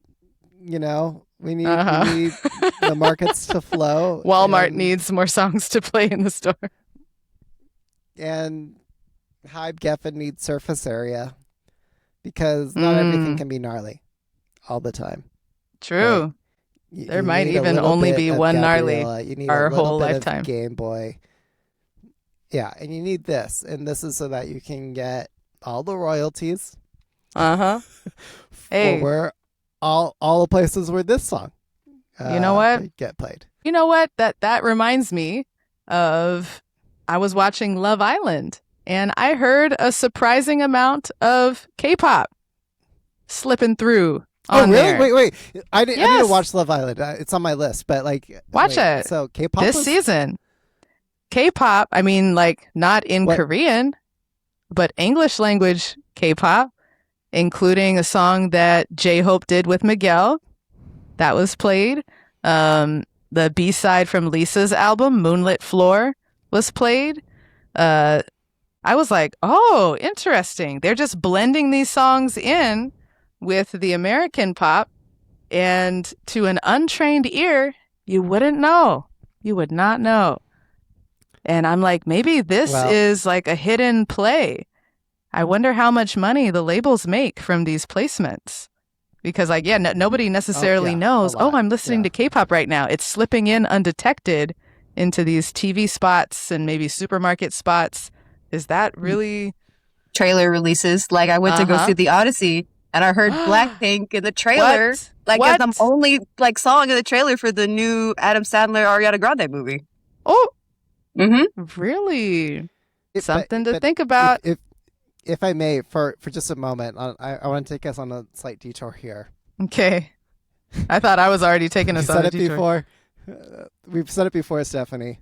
You know, we need the markets to flow. Walmart needs more songs to play in the store. And Hype Geffen needs surface area because not everything can be gnarly all the time. True. Right? There might even only be one gnarly you need our a little whole bit lifetime. Of Game Boy. Yeah, and you need this. And this is so that you can get all the royalties. Hey. For all the places where this song you know what? get played. You know what? That reminds me of I was watching Love Island and I heard a surprising amount of K-pop slipping through on really? there. Wait. I need to watch Love Island. It's on my list, but like watch it. So K-pop this season. K-pop, I mean like not in Korean, but English language K-pop, including a song that J-Hope did with Miguel. That was played. The B-side from Lisa's album, Moonlit Floor, was played. I was like, oh, interesting. They're just blending these songs in with the American pop, and to an untrained ear, you wouldn't know. You would not know. And I'm like, maybe this is like a hidden play. I wonder how much money the labels make from these placements. Because like, nobody necessarily knows, I'm listening to K-pop right now. It's slipping in undetected into these TV spots and maybe supermarket spots. Is that really... Trailer releases. Like I went to go see The Odyssey and I heard Blackpink in the trailer. What? Like What? as the only like song in the trailer for the new Adam Sandler Ariana Grande movie. Oh, Mm-hmm. really? Something to think about. If I may, for just a moment, I want to take us on a slight detour here. Okay. I thought I was already taking us on a detour. We've said it before, Stephanie.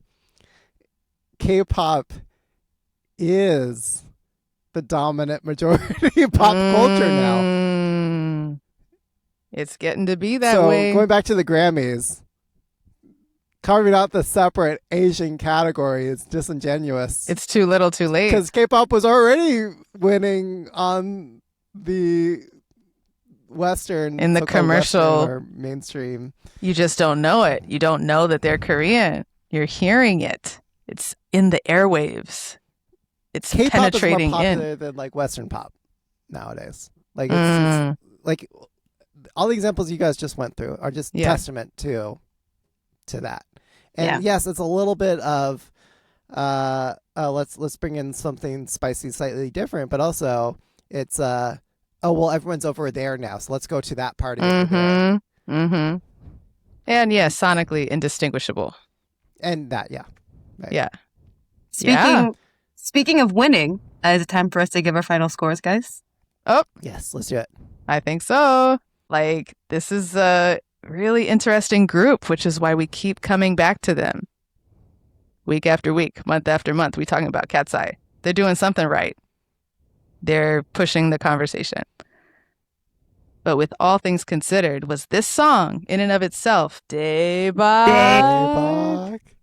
K-pop is the dominant majority of pop culture now. It's getting to be that way. So going back to the Grammys, carving out the separate Asian category is disingenuous. It's too little too late. Because K-pop was already winning on the Western, in the commercial Western or mainstream. You just don't know it. You don't know that they're Korean. You're hearing it. It's in the airwaves. It's K-pop penetrating is more popular in. than like Western pop nowadays. Like it's like all the examples you guys just went through are just testament to that. And yes, it's a little bit of let's bring in something spicy, slightly different, but also it's everyone's over there now, so let's go to that party over there. Mm-hmm. And sonically indistinguishable. And that, right. Yeah. Speaking of winning, is it time for us to give our final scores, guys? Oh, yes, let's do it. I think so. Like, this is a really interesting group, which is why we keep coming back to them. Week after week, month after month, we talking about KATSEYE. They're doing something right. They're pushing the conversation. But with all things considered, was this song in and of itself Daebak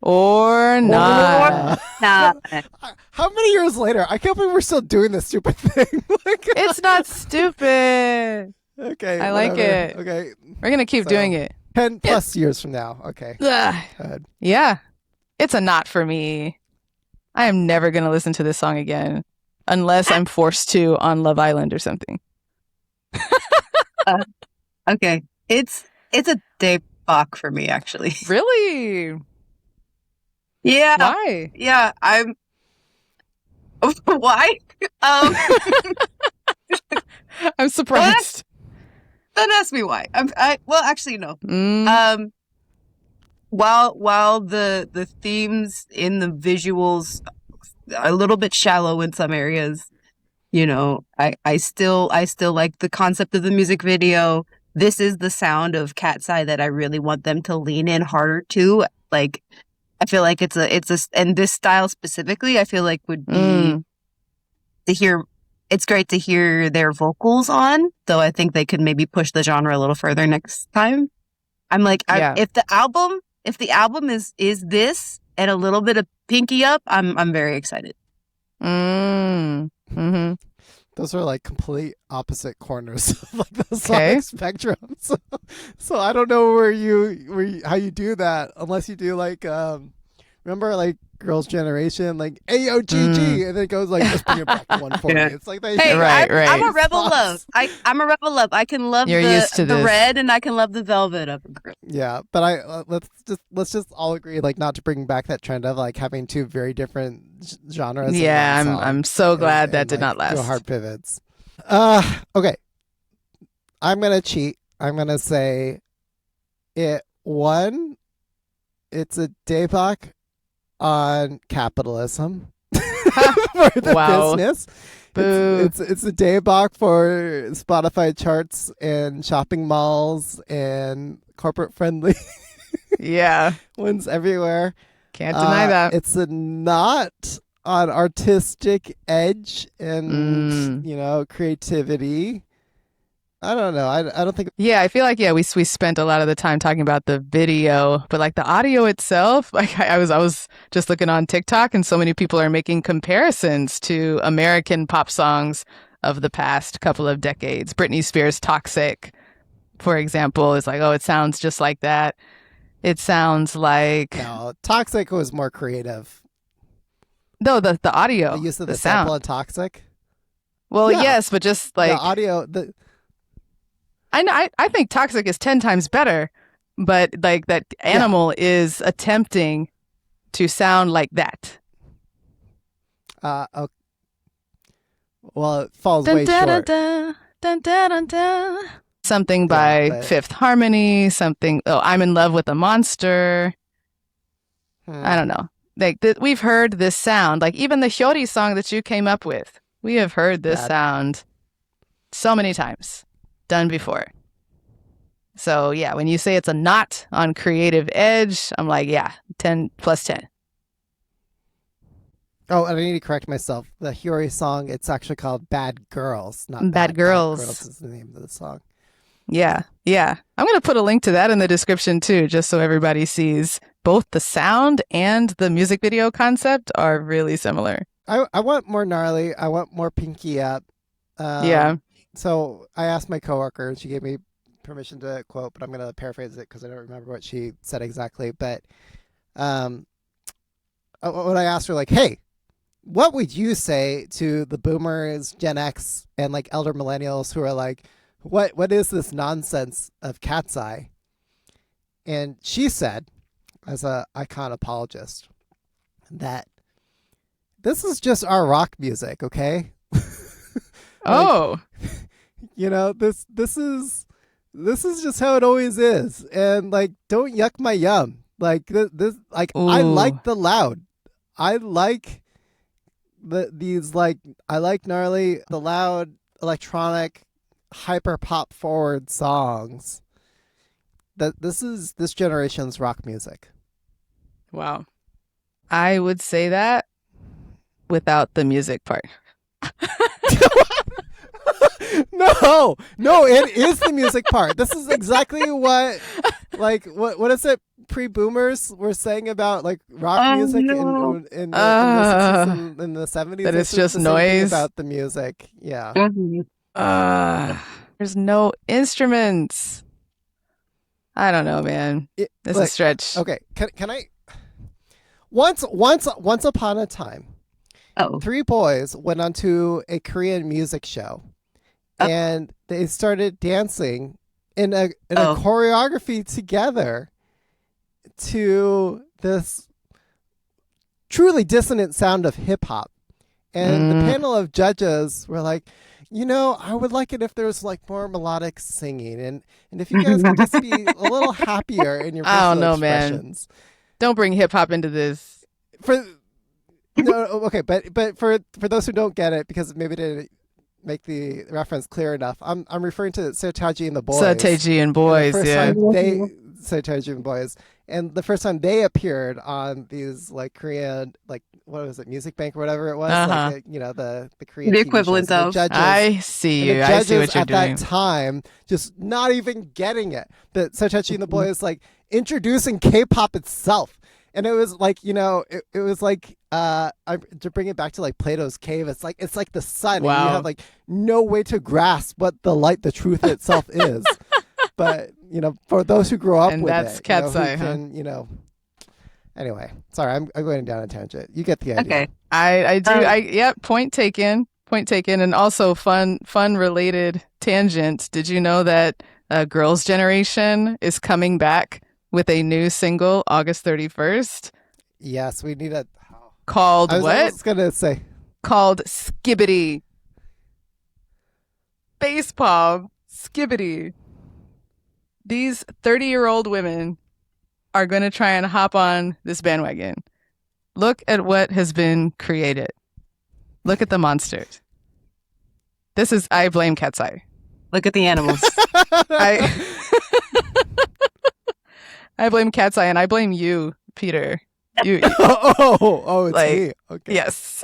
or not? How many years later? I can't believe we're still doing this stupid thing. It's not stupid. Okay. I like it. Okay. We're going to keep doing it. 10 plus years from now. Okay. Yeah. It's a not for me. I am never going to listen to this song again unless I'm forced to on Love Island or something. Okay. It's a Daebak for me, actually. Really? Yeah. Why? Yeah, I'm... Why? I'm surprised. Don't ask me why. Well, actually, no. While the themes in the visuals are a little bit shallow in some areas, You know, I still like the concept of the music video. This is the sound of KATSEYE that I really want them to lean in harder to. Like, I feel like it's a, and this style specifically, I feel like would be to hear. It's great to hear their vocals on, though I think they could maybe push the genre a little further next time. I'm like, if the album is this and a little bit of Pinky Up, I'm very excited. Mm-hmm. Those are like complete opposite corners of like the sonic spectrum. So I don't know how you do that unless you do like remember like Girls' Generation, like AOGG, and then it goes like let's bring it back to 140. Yeah. It's like they Hey, right. I'm a rebel love. I'm a rebel love. I can love the red and I can love the velvet of a girl. Yeah, but let's just all agree like not to bring back that trend of like having two very different genres. Yeah, I'm so glad that did not last. Do hard pivots. Okay. I'm gonna cheat. I'm gonna say it's a debak on capitalism for the business. Boo. It's a debak for Spotify charts and shopping malls and corporate friendly ones everywhere. Can't deny that. It's a not on artistic edge and creativity. I don't know. I don't think. Yeah, I feel like we spent a lot of the time talking about the video, but like the audio itself, like I was just looking on TikTok, and so many people are making comparisons to American pop songs of the past couple of decades. Britney Spears' "Toxic," for example, is like, oh, it sounds just like that. It sounds like "Toxic" was more creative. No, the audio, the use of the sound sample in "Toxic." Well, yes, but just like the audio, I think "Toxic" is 10 times better, but like that Animal is attempting to sound like that. Okay. Well, it falls way short. Something by Fifth Harmony. Something. Oh, "I'm in Love with a Monster." I don't know. Like we've heard this sound. Like even the Hyori song that you came up with, we have heard this sound so many times. Done before. So yeah, when you say it's a not on creative edge, I'm like, 10 plus 10. Oh, and I need to correct myself. The Hyori song, it's actually called Bad Girls, not Bad Girls. Bad Girls is the name of the song. Yeah. I'm going to put a link to that in the description too, just so everybody sees both the sound and the music video concept are really similar. I want more gnarly. I want more Pinky Up. So I asked my coworker, and she gave me permission to quote, but I'm going to paraphrase it because I don't remember what she said exactly. But when I asked her, like, hey, what would you say to the boomers, Gen X, and like elder millennials who are like, what is this nonsense of KATSEYE? And she said, as a icon apologist, that this is just our rock music, okay? This is just how it always is, and like don't yuck my yum. Like this like ooh. I like the loud. I like I like gnarly, the loud electronic hyper pop forward songs. That this is this generation's rock music. Wow. I would say that without the music part. No, it is the music part. This is exactly what is it pre-boomers were saying about like rock music in the 60s and in the 70s. That it's just noise about the music. Yeah. There's no instruments. I don't know, man. This is a stretch. Okay, can I? Once upon a time, three boys went onto a Korean music show. And they started dancing in a choreography together to this truly dissonant sound of hip hop. And the panel of judges were like, I would like it if there was like more melodic singing, and if you guys could just be a little happier in your facial expressions. Man. Don't bring hip hop into this. But for those who don't get it, because maybe they make the reference clear enough. I'm referring to Sotaji and the Boys. Sotaji and Boys, yeah. Sotaji and Boys, and the first time they appeared on these like Korean, like what was it, Music Bank or whatever it was, like the Korean The TV equivalent shows, and of. the judges, I see and you. the I see judges what you're at doing. that time just not even getting it. But Sotachi and the Boys like introducing K-pop itself. And it was like, it was like to bring it back to like Plato's cave. It's like the sun. Wow. And you have like no way to grasp what the truth itself is. But for those who grow up And with that's it, KATSEYE, who can, Anyway, sorry, I'm going down a tangent. You get the idea. Okay. I do. Point taken. Point taken. And also fun related tangent. Did you know that Girls' Generation is coming back with a new single August 31st? Yes, we need a. Called what? I was gonna say. Called Skibbity. Bass palm. Skibbity. These 30-year-old women are going to try and hop on this bandwagon. Look at what has been created. Look at the monsters. I blame KATSEYE. Look at the animals. I blame KATSEYE, and I blame you, Peter. You it's like, me. Okay. yes.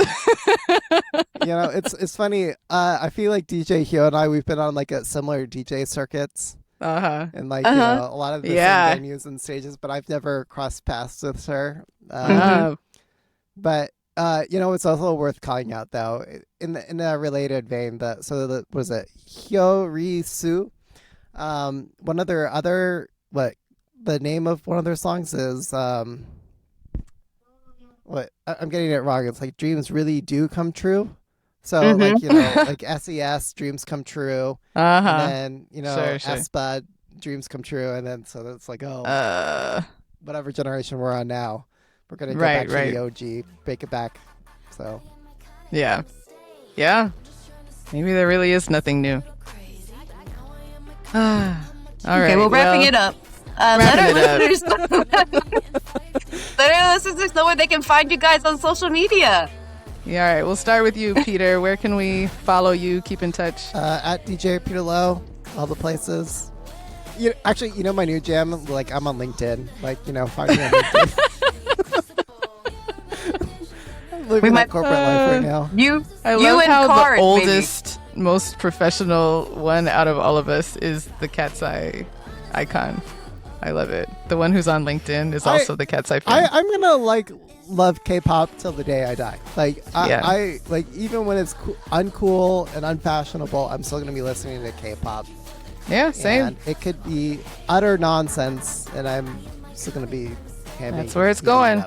It's funny. I feel like DJ Hyo and I, we've been on like a similar DJ circuits. And like a lot of the same venues and stages, but I've never crossed paths with her. But it's also worth calling out though, in a related vein, was it Hyo Ri Soo? One of their other the name of one of their songs is I'm getting it wrong. It's like Dreams Really Do Come True. So like SES, Dreams Come True, and then Sure. SBUD, Dreams Come True, and then so that's like whatever generation we're on now, we're gonna go back to the OG, break it back. So yeah, maybe there really is nothing new. All right. Okay, well, wrapping it up. Let our listeners know where they can find you guys on social media. Yeah, all right. We'll start with you, Peter. Where can we follow you? Keep in touch. At DJ Peter Lowe, all the places. Actually, my new jam. Like I'm on LinkedIn. Like find me on LinkedIn. I'm living that corporate life right now. I love how the oldest, most professional one out of all of us is the KATSEYE icon. I love it. The one who's on LinkedIn is also the KATSEYE fan. I'm gonna love K-pop till the day I die. I like even when it's uncool and unfashionable, I'm still gonna be listening to K-pop. Yeah, same. And it could be utter nonsense, and I'm still gonna be. That's where it's going.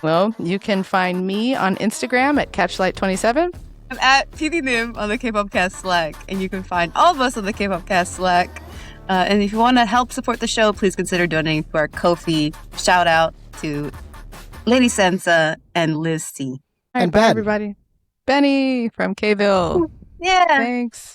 Well, you can find me on Instagram at Catchlight27. I'm at PDNim on the K-pop Cast Slack, and you can find all of us on the K-pop Cast Slack. And if you want to help support the show, please consider donating to our Ko-fi. Shout out to Lady Sansa and Liz C. All right, And bye, Ben. everybody. Benny from Kville. Yeah. Thanks.